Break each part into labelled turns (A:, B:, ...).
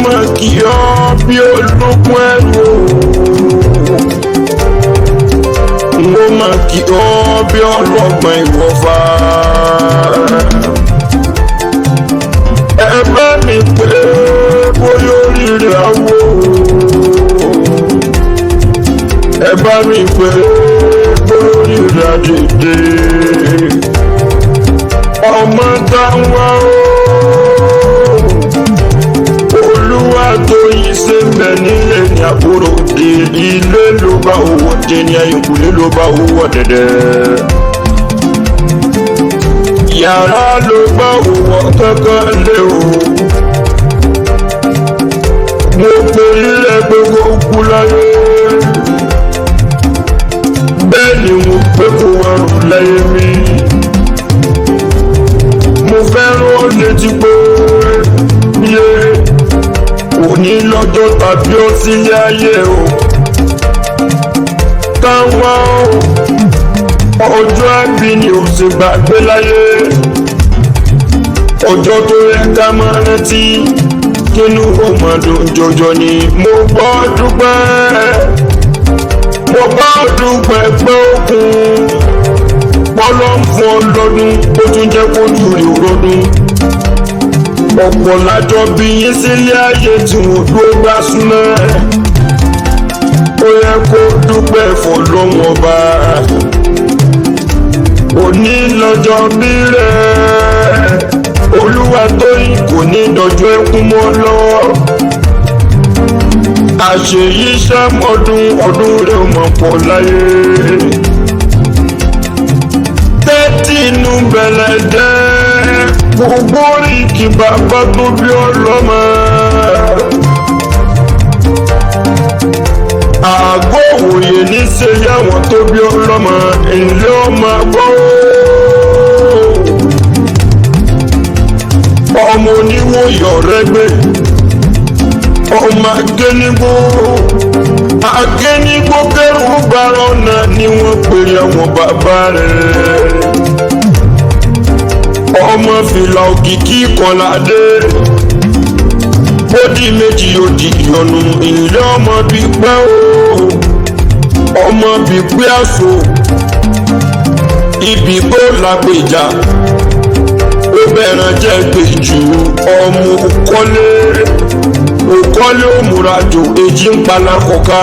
A: máa kí ọ bí ológun ẹrù. Mo máa kí ọ bí ọlọ́gbọ́n ìwọ̀fà. Ẹ bá mi pé bóyá oríire àwọ̀. Ẹ bá mi pé bóyá oríire àdìdè. Ọmọ táwọn Olúwa tó yí ṣe bẹ nílé ní àbúrò dé ilé ló bá owó dé ní ẹ̀yìnkùlé ló bá owó dẹ̀dẹ̀. Yàrá ló bá owó kankan lé o. Mo pe ilé gbogbo kú láyé. Bẹ́ẹ̀ ni mo pé kó wọrùn láyé mi. Mo fẹ́ràn létí pé yé òní lọ́jọ́ tàbí ó sílé ayé o. Táwọn ọjọ́ àbí ni ò sì gbàgbé láyé. Ọjọ́ tó yẹ ká máa rántí kínú ọmọdún jọjọ ni mo bọ́ dúpẹ́. Mo bọ́ dúpẹ́ pé òkun pọ́lọ́ ń fún ọ lọ́dún ó tún jẹ́ kó jù rí rọ́dún. Ọ̀pọ̀ lájọ bí yín sílé ayé tí wọ́n dúró gbá súná. Ó yẹ kó dúpẹ́ fọlọ́wọ́n ọba. Òní lọ́jọ́ bí rẹ̀ Olúwa tóyìn kò ní dọjọ́ ẹkún mọ́ lọ́wọ́. Àṣeyí sàmọ́dún ọdún rẹ̀ mọ̀ pọ̀ láyé. Tẹ́tí inú bẹ̀rẹ̀ jẹ́ gbogbo oríkì bàbá tó bí ọlọ́mọ. Àgọ́ òye ní ṣe yáwọn tó bí ọlọ́mọ ilé ọmọ àgbọ̀. Ọmọ oníwòyọ̀ rẹ́gbẹ́ ọmọ agénígbó kẹrù bára ọ̀nà ni wọ́n pèrè àwọn bàbá rẹ̀. Ọmọ fìlà òkìkí kọ̀ládé ó di méjì ó di ìyọnu ilé ọmọ bíi pẹ́ o. Ọmọ bíi pẹ́ àṣọ ibi gbó làgbèjà ó bẹ̀rẹ̀ jẹ́ gbèjù. Ọmọ òkọ́lé òmùràjò èjì ń palá kọ̀ọ̀ká.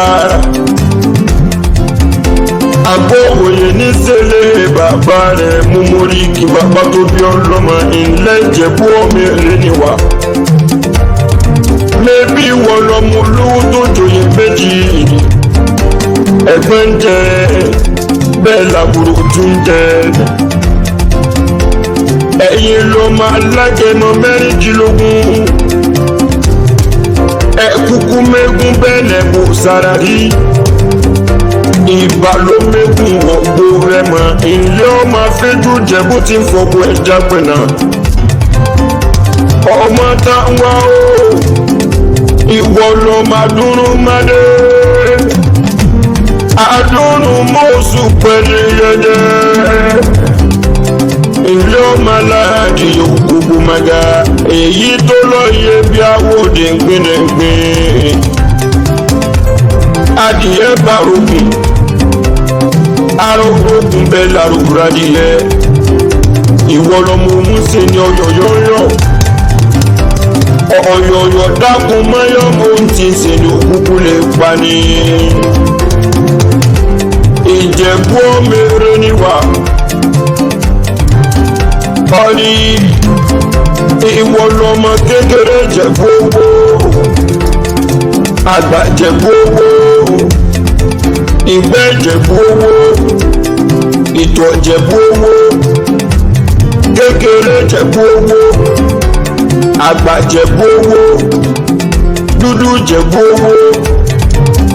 A: Àgọ́ òye ní sẹ́lẹ̀ bàbá rẹ̀ mú mórí kí bàbá tó bí ọlọ́mọ ilé Ìjẹ̀bú ọmọ èrè níwà. Mébí wọ́n lọ mú lówó tó joyè méjì. Ẹ̀gbọ́n ń jẹ bẹ́ẹ̀ làbúrò tún jẹ. Ẹ̀yin ló máa lágẹ̀nà mẹ́rìndínlógún. Ẹ̀kúkú mẹ́gún bẹ́ẹ̀ lẹ́bù sára rí. Ìbà ló mẹ́gùn ọ̀gbó rẹ̀ mọ́ ilé ọmọ afẹ́jú Jẹ̀bú tí ń fọgbọ́ ẹja pẹ̀nà. Ọmọ táwọn o ìwọ lọ máa dúró máa dé. Àdúrú mọ́ọ̀sù pẹ̀lú yẹyẹ. Ilé ọmọ aláàjì òkùnkù màgà èyí tó lọ yẹ bí àwòdì gbìngbìn. Adìyẹ bàrùkù arógbókun bẹ́ẹ̀ lárúgbó adìyẹ. Ìwọ lọmọ mú sí ni ọyọyọyọ. Ọyọyọ dákun mọ́yọ́ mo ti ṣe ní òkúkú lè pa ni. Ìjẹ̀bú ọmọ èrè níwà. Ọ̀rí ìwọ lọmọ kékeré Jẹ̀bú owó. Àgbà Jẹ̀bú owó. Ìgbẹ́ Jẹ̀bú owó. Ìtọ̀ Jẹ̀bú owó. Kékeré Jẹ̀bú owó. Àgbà Jẹ̀bú owó. Dúdú Jẹ̀bú owó.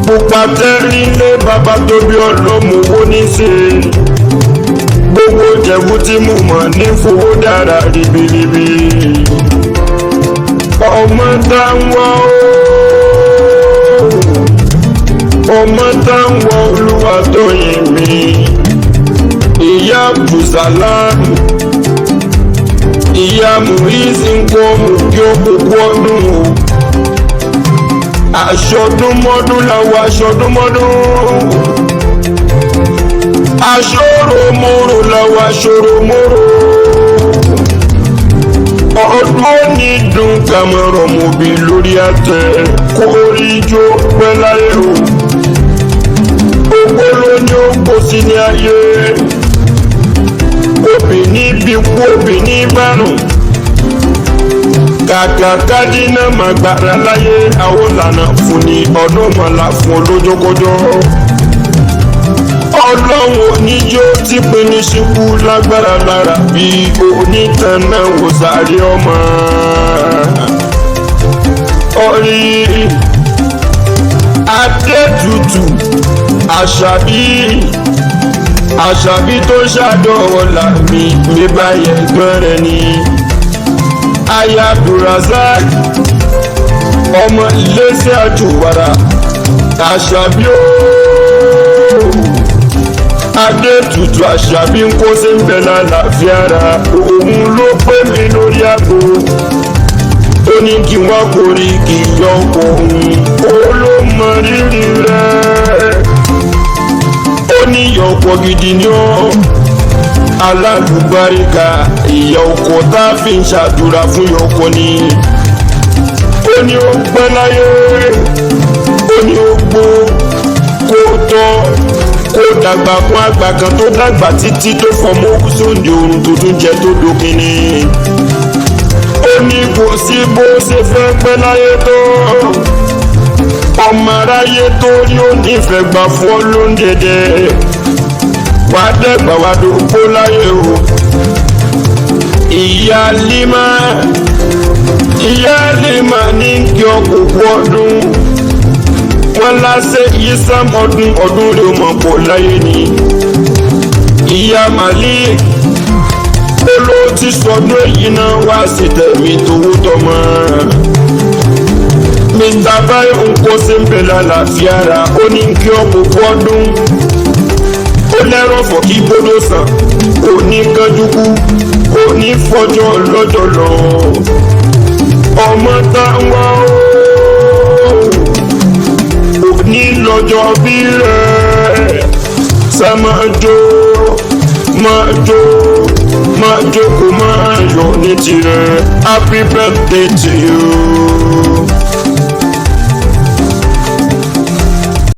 A: Pupa tẹ́rílé bàbá tó bí ọlọ́mọ owó ní sí. Gbogbo Jẹ̀bú tí mo mọ̀ ní fowó dára ribiribi. Ọmọ táwọn ọmọ táwọn Olúwa tó yìn mí. Ìyá Abdulsalam ìyá Muiz ń kó mú kí ó kókó ọdún o. aṣọdúnmọ́dún làwọn aṣọdúnmọ́dún aṣòròmòrò làwọn aṣòròmòrò ọdún òní dùn kàmọ́rọ̀ mọ́bí lórí àtẹ kórìjó pẹ́ láyé o gbogbo ló ní ó kó sí ní ayé obìnrin bí kú obìnrin márùn kàkà kádínà màgbára láyé àwọn lànà fún ni ọdún mọ̀lá fún olójókòjọ́ ọlọ́run oníjó tí pinnu ṣíkú lágbára lára bí onítànà wò sáré ọmọ orí adétutù àṣàbí tó ṣàdọ̀wọ̀ làmì mi báyẹ̀ gbọ́n rẹ̀ ni aya Abdulrasaq ọmọ iléeṣẹ́ àjùwàrà àṣàbí ooo adétutù àṣàbí ń kó sí ń bẹ lálàáfíà ra òun ló pè mí lórí àgbo ó ní kí wọ́n kórè kí yọ ọkọ̀ òun ó ló mọ rírì rẹ̀ ó ní ìyá ọkọ̀ gidi ni ó alálùbáríkà ìyá ọkọ̀ tá a fi ń ṣàdúrà fún ìyá ọkọ̀ ni ó ní ó pẹ́ láyé ó ní ó gbó kó tọ́ kó dàgbà fún àgbà kan tó dàgbà títí tó fọmọ sóńdì oorun tó tún jẹ tó dókínì ó ní kò sí bó ṣe fẹ́ pẹ́ láyé tó ọmọ aráyé tó rí ó nífẹ̀ẹ́ gbà fún ọ ló ń dẹdẹ wàá dẹ́gbà wàá dògbò láyé o ìyá Lima ní kí ọkọ̀ ọdún wọn lásẹ̀ yìí sàmọ́dún ọdún rẹ̀ mọ̀ pọ̀ láyé ni ìyá Malik olóòtú sọdún èyí náà wá sí tẹ̀mí tówó tọmọ Mr. Bayo ń kó sí ń bẹ lálàáfíà ra ó ní kí ọkọ̀ ọdún ó lẹ́rọ̀ fọ̀ kí gbódò sàn kò ní kánjú kú kò ní fọjọ́ lọ́jọ́ lọ ọmọ táwọn ò ní lọ́jọ́ bí rẹ̀ sá máa jó kó máa yọ̀ ní tirẹ̀ happy birthday to you.